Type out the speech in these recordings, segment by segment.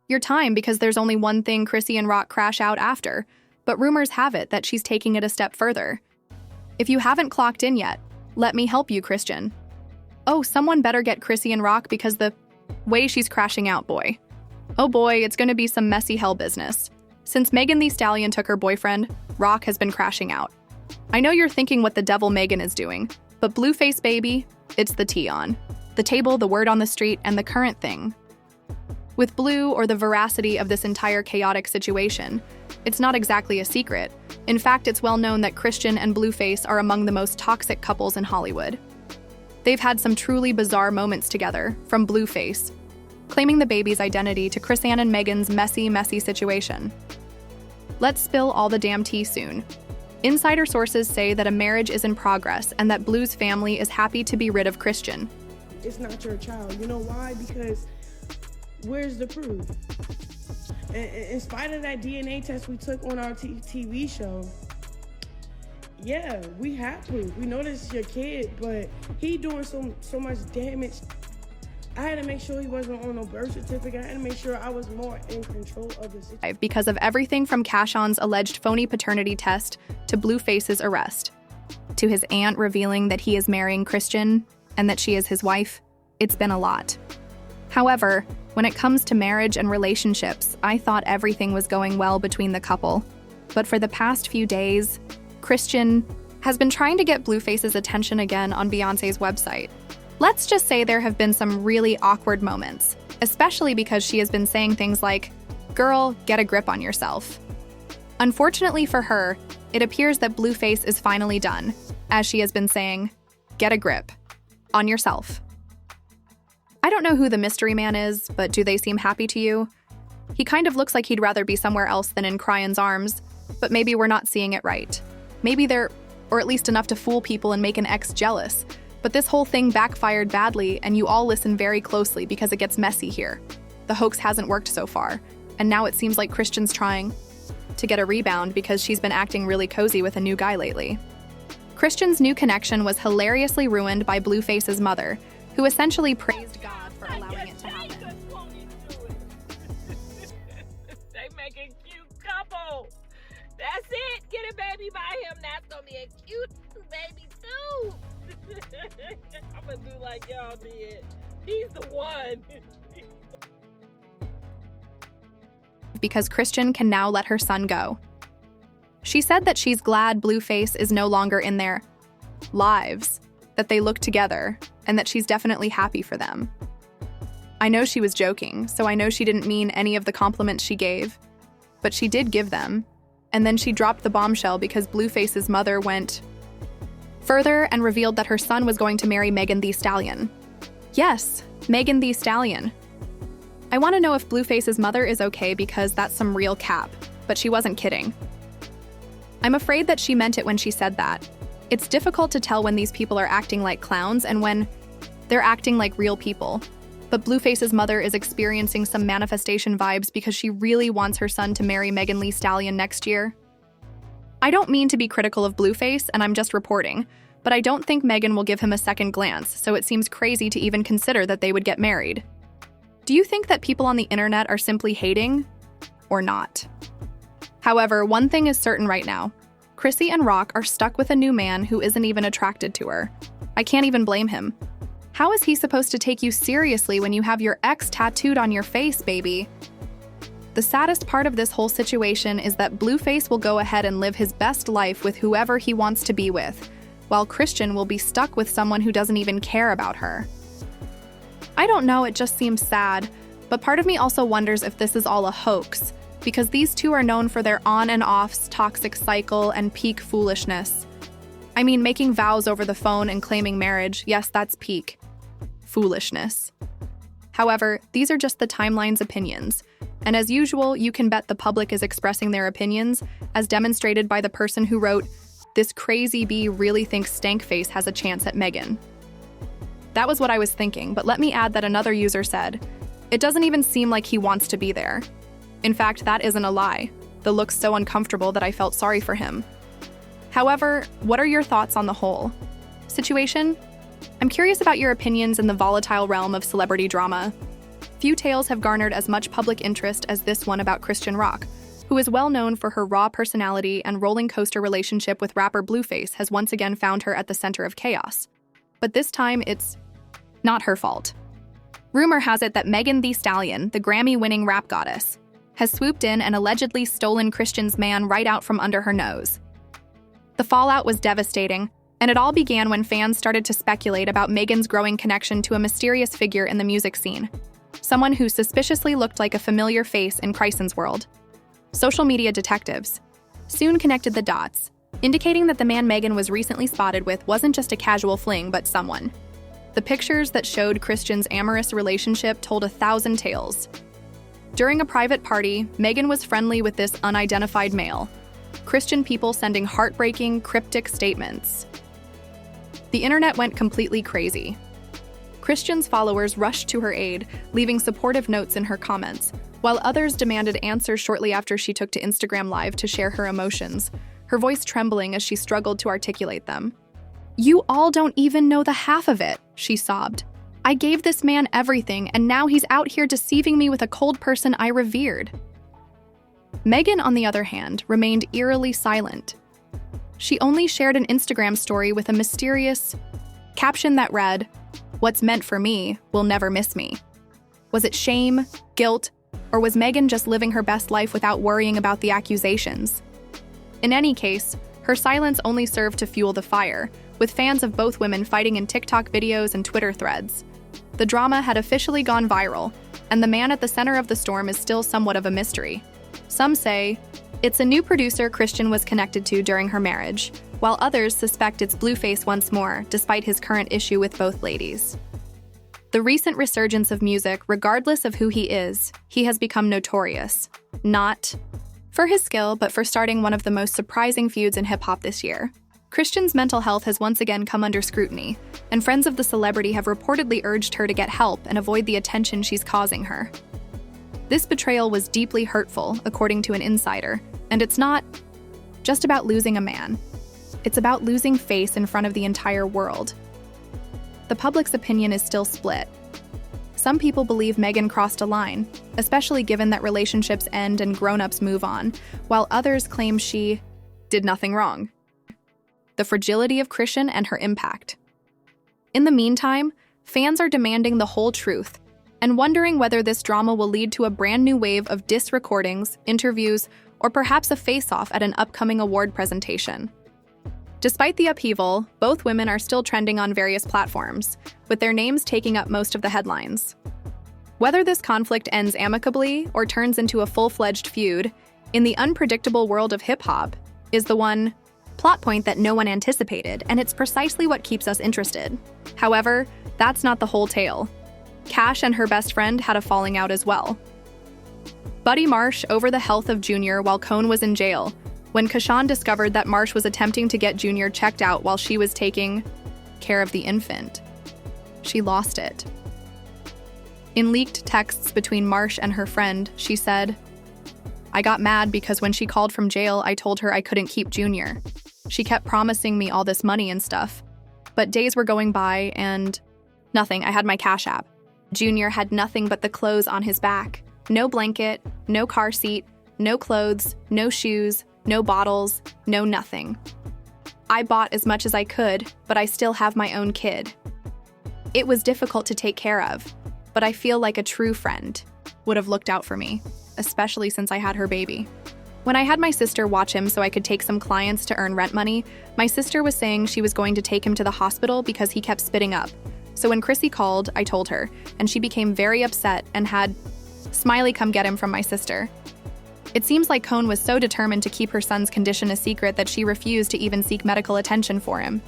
your time because there's only one thing Chrisean Rock crash out after, but rumors have it that she's taking it a step further. If you haven't clocked in yet, let me help you, Christian. Oh, someone better get Chrisean Rock because the way she's crashing out, boy. Oh boy, it's gonna be some messy hell business. Since Megan Thee Stallion took her boyfriend, Rock has been crashing out. I know you're thinking what the devil Megan is doing, but Blueface baby, it's the tea on. The table, the word on the street, and the current thing. With Blue, or the veracity of this entire chaotic situation, it's not exactly a secret. In fact, it's well known that Christian and Blueface are among the most toxic couples in Hollywood. They've had some truly bizarre moments together, from Blueface claiming the baby's identity to Chrisean and Megan's messy situation. Let's spill all the damn tea soon. Insider sources say that a marriage is in progress and that Blue's family is happy to be rid of Christian. It's not your child. You know why? Because where's the proof? In spite of that DNA test we took on our TV show, yeah, we have proof. We know this is your kid, but he doing so much damage. I had to make sure he wasn't on no birth certificate. I had to make sure I was more in control of the situation. Because of everything from Cashon's alleged phony paternity test to Blueface's arrest, to his aunt revealing that he is marrying Christian and that she is his wife, it's been a lot. However, when it comes to marriage and relationships, I thought everything was going well between the couple. But for the past few days, Christian has been trying to get Blueface's attention again on Beyoncé's website. Let's just say there have been some really awkward moments, especially because she has been saying things like, "Girl, get a grip on yourself." Unfortunately for her, it appears that Blueface is finally done, as she has been saying, "Get a grip on yourself." I don't know who the mystery man is, but do they seem happy to you? He kind of looks like he'd rather be somewhere else than in Chrisean's arms, but maybe we're not seeing it right. Maybe they're, or at least enough to fool people and make an ex jealous. But this whole thing backfired badly, and you all listen very closely because it gets messy here. The hoax hasn't worked so far, and now it seems like Christian's trying to get a rebound because she's been acting really cozy with a new guy lately. Christian's new connection was hilariously ruined by Blueface's mother, who essentially praised God for allowing it to happen. They make a cute couple. That's it. Get a baby by him. That's gonna be a cute baby too. I'm gonna do like y'all did. He's the one. Because Christian can now let her son go. She said that she's glad Blueface is no longer in their lives, that they look together, and that she's definitely happy for them. I know she was joking, so I know she didn't mean any of the compliments she gave, but she did give them, and then she dropped the bombshell because Blueface's mother went further and revealed that her son was going to marry Megan Thee Stallion. Yes, Megan Thee Stallion. I want to know if Blueface's mother is okay because that's some real cap, but she wasn't kidding. I'm afraid that she meant it when she said that. It's difficult to tell when these people are acting like clowns and when they're acting like real people. But Blueface's mother is experiencing some manifestation vibes because she really wants her son to marry Megan Thee Stallion next year. I don't mean to be critical of Blueface, and I'm just reporting, but I don't think Megan will give him a second glance, so it seems crazy to even consider that they would get married. Do you think that people on the internet are simply hating? Or not? However, one thing is certain right now. Chrisean Rock are stuck with a new man who isn't even attracted to her. I can't even blame him. How is he supposed to take you seriously when you have your ex tattooed on your face, baby? The saddest part of this whole situation is that Blueface will go ahead and live his best life with whoever he wants to be with, while Christian will be stuck with someone who doesn't even care about her. I don't know, it just seems sad, but part of me also wonders if this is all a hoax, because these two are known for their on and offs, toxic cycle, and peak foolishness. I mean, making vows over the phone and claiming marriage, yes, that's peak foolishness. However, these are just the timeline's opinions, and as usual, you can bet the public is expressing their opinions, as demonstrated by the person who wrote, "This crazy bee really thinks Stankface has a chance at Megan." That was what I was thinking, but let me add that another user said, "It doesn't even seem like he wants to be there." In fact, that isn't a lie. The look's so uncomfortable that I felt sorry for him. However, what are your thoughts on the whole situation? I'm curious about your opinions in the volatile realm of celebrity drama. Few tales have garnered as much public interest as this one about Chrisean Rock, who is well known for her raw personality and rolling coaster relationship with rapper Blueface has once again found her at the center of chaos. But this time, it's not her fault. Rumor has it that Megan Thee Stallion, the Grammy-winning rap goddess, has swooped in and allegedly stolen Chrisean's man right out from under her nose. The fallout was devastating, and it all began when fans started to speculate about Megan's growing connection to a mysterious figure in the music scene, someone who suspiciously looked like a familiar face in Chrisean's world. Social media detectives soon connected the dots, indicating that the man Megan was recently spotted with wasn't just a casual fling, but someone. The pictures that showed Chrisean's amorous relationship told 1,000 tales. During a private party, Megan was friendly with this unidentified male, Chrisean people sending heartbreaking, cryptic statements. The internet went completely crazy. Chrisean's followers rushed to her aid, leaving supportive notes in her comments, while others demanded answers shortly after she took to Instagram Live to share her emotions, her voice trembling as she struggled to articulate them. "You all don't even know the half of it," she sobbed. "I gave this man everything, and now he's out here deceiving me with a cold person I revered." Megan, on the other hand, remained eerily silent. She only shared an Instagram story with a mysterious caption that read, "What's meant for me will never miss me." Was it shame, guilt, or was Megan just living her best life without worrying about the accusations? In any case, her silence only served to fuel the fire, with fans of both women fighting in TikTok videos and Twitter threads. The drama had officially gone viral, and the man at the center of the storm is still somewhat of a mystery. Some say it's a new producer Chrisean was connected to during her marriage, while others suspect it's Blueface once more, despite his current issue with both ladies. The recent resurgence of music, regardless of who he is, he has become notorious. Not for his skill, but for starting one of the most surprising feuds in hip-hop this year. Chrisean's mental health has once again come under scrutiny, and friends of the celebrity have reportedly urged her to get help and avoid the attention she's causing her. This betrayal was deeply hurtful, according to an insider, and it's not just about losing a man. It's about losing face in front of the entire world. The public's opinion is still split. Some people believe Megan crossed a line, especially given that relationships end and grown-ups move on, while others claim she did nothing wrong. The fragility of Chrisean and her impact. In the meantime, fans are demanding the whole truth and wondering whether this drama will lead to a brand new wave of diss recordings, interviews, or perhaps a face-off at an upcoming award presentation. Despite the upheaval, both women are still trending on various platforms, with their names taking up most of the headlines. Whether this conflict ends amicably or turns into a full-fledged feud, in the unpredictable world of hip-hop, is the one plot point that no one anticipated, and it's precisely what keeps us interested. However, that's not the whole tale. Cash and her best friend had a falling out as well. Buddy Marsh over the health of Junior while Cone was in jail, when Chrisean discovered that Marsh was attempting to get Junior checked out while she was taking care of the infant. She lost it. In leaked texts between Marsh and her friend, she said, "I got mad because when she called from jail, I told her I couldn't keep Junior. She kept promising me all this money and stuff. But days were going by and nothing. I had my Cash App. Junior had nothing but the clothes on his back. No blanket, no car seat, no clothes, no shoes, no bottles, no nothing. I bought as much as I could, but I still have my own kid. It was difficult to take care of, but I feel like a true friend would have looked out for me, especially since I had her baby. When I had my sister watch him so I could take some clients to earn rent money, my sister was saying she was going to take him to the hospital because he kept spitting up. So when Chrissy called, I told her, and she became very upset and had Smiley come get him from my sister. It seems like Cone was so determined to keep her son's condition a secret that she refused to even seek medical attention for him.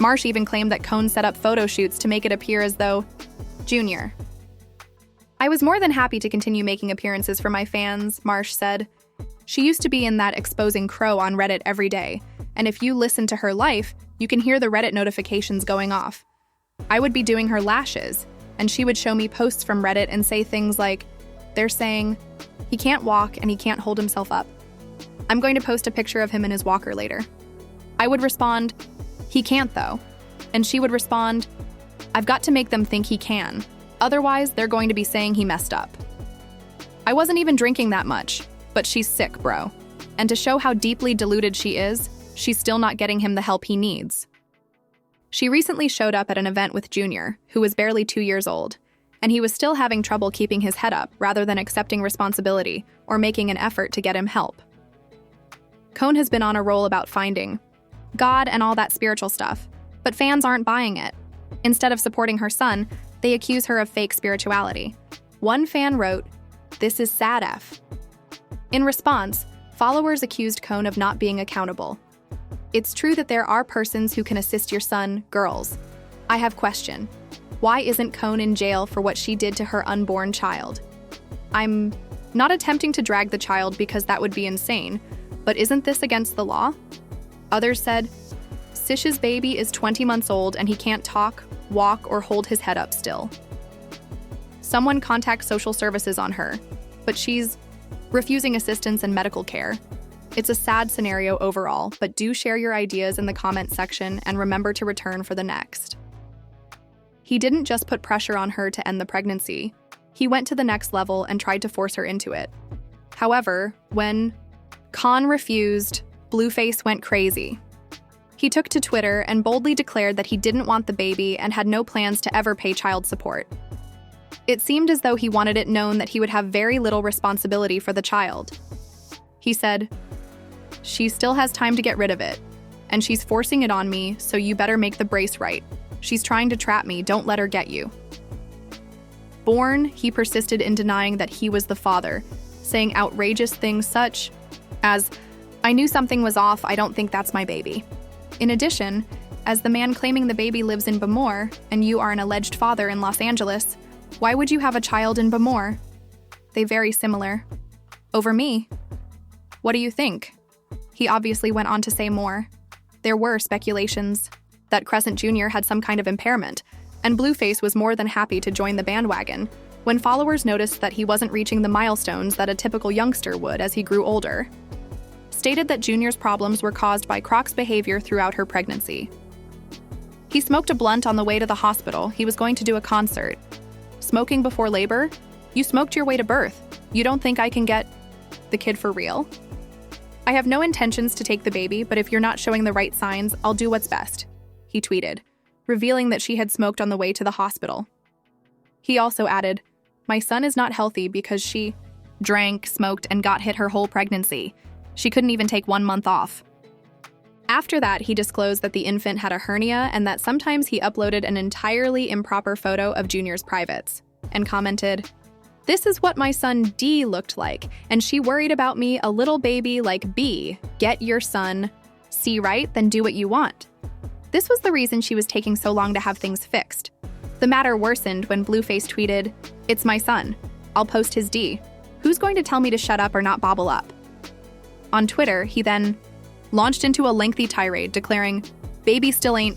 Marsh even claimed that Cone set up photo shoots to make it appear as though Junior. I was more than happy to continue making appearances for my fans, Marsh said. She used to be in that exposing crow on Reddit every day, and if you listen to her life, you can hear the Reddit notifications going off. I would be doing her lashes, and she would show me posts from Reddit and say things like, they're saying, he can't walk and he can't hold himself up. I'm going to post a picture of him in his walker later. I would respond, he can't though. And she would respond, I've got to make them think he can. Otherwise, they're going to be saying he messed up. I wasn't even drinking that much, but she's sick, bro. And to show how deeply deluded she is, she's still not getting him the help he needs. She recently showed up at an event with Junior, who was barely 2 years old, and he was still having trouble keeping his head up rather than accepting responsibility or making an effort to get him help. Cone has been on a roll about finding God and all that spiritual stuff, but fans aren't buying it. Instead of supporting her son, they accuse her of fake spirituality. One fan wrote, "This is sad F." In response, followers accused Cone of not being accountable. It's true that there are persons who can assist your son, girls. I have question. Why isn't Cone in jail for what she did to her unborn child? I'm not attempting to drag the child because that would be insane, but isn't this against the law? Others said, Sish's baby is 20 months old and he can't talk, walk, or hold his head up still. Someone contact social services on her, but she's refusing assistance and medical care. It's a sad scenario overall, but do share your ideas in the comment section and remember to return for the next. He didn't just put pressure on her to end the pregnancy. He went to the next level and tried to force her into it. However, when Khan refused, Blueface went crazy. He took to Twitter and boldly declared that he didn't want the baby and had no plans to ever pay child support. It seemed as though he wanted it known that he would have very little responsibility for the child. He said, "She still has time to get rid of it, and she's forcing it on me, so you better make the brace right. She's trying to trap me, don't let her get you." Born, he persisted in denying that he was the father, saying outrageous things such as, "I knew something was off, I don't think that's my baby." In addition, as the man claiming the baby lives in Bamor, and you are an alleged father in Los Angeles, why would you have a child in Bamor? They very similar. Over me. What do you think? He obviously went on to say more. There were speculations that Crescent Jr. had some kind of impairment, and Blueface was more than happy to join the bandwagon when followers noticed that he wasn't reaching the milestones that a typical youngster would as he grew older. Stated that Junior's problems were caused by Croc's behavior throughout her pregnancy. He smoked a blunt on the way to the hospital. He was going to do a concert. Smoking before labor? You smoked your way to birth. You don't think I can get the kid for real? I have no intentions to take the baby, but if you're not showing the right signs, I'll do what's best, he tweeted, revealing that she had smoked on the way to the hospital. He also added, "My son is not healthy because she drank, smoked, and got hit her whole pregnancy. She couldn't even take 1 month off." After that, he disclosed that the infant had a hernia and that sometimes he uploaded an entirely improper photo of Junior's privates, and commented, "This is what my son D looked like, and she worried about me, a little baby like B. Get your son C right, then do what you want." This was the reason she was taking so long to have things fixed. The matter worsened when Blueface tweeted, "It's my son. I'll post his D. Who's going to tell me to shut up or not bobble up?" On Twitter, he then launched into a lengthy tirade declaring, "Baby still ain't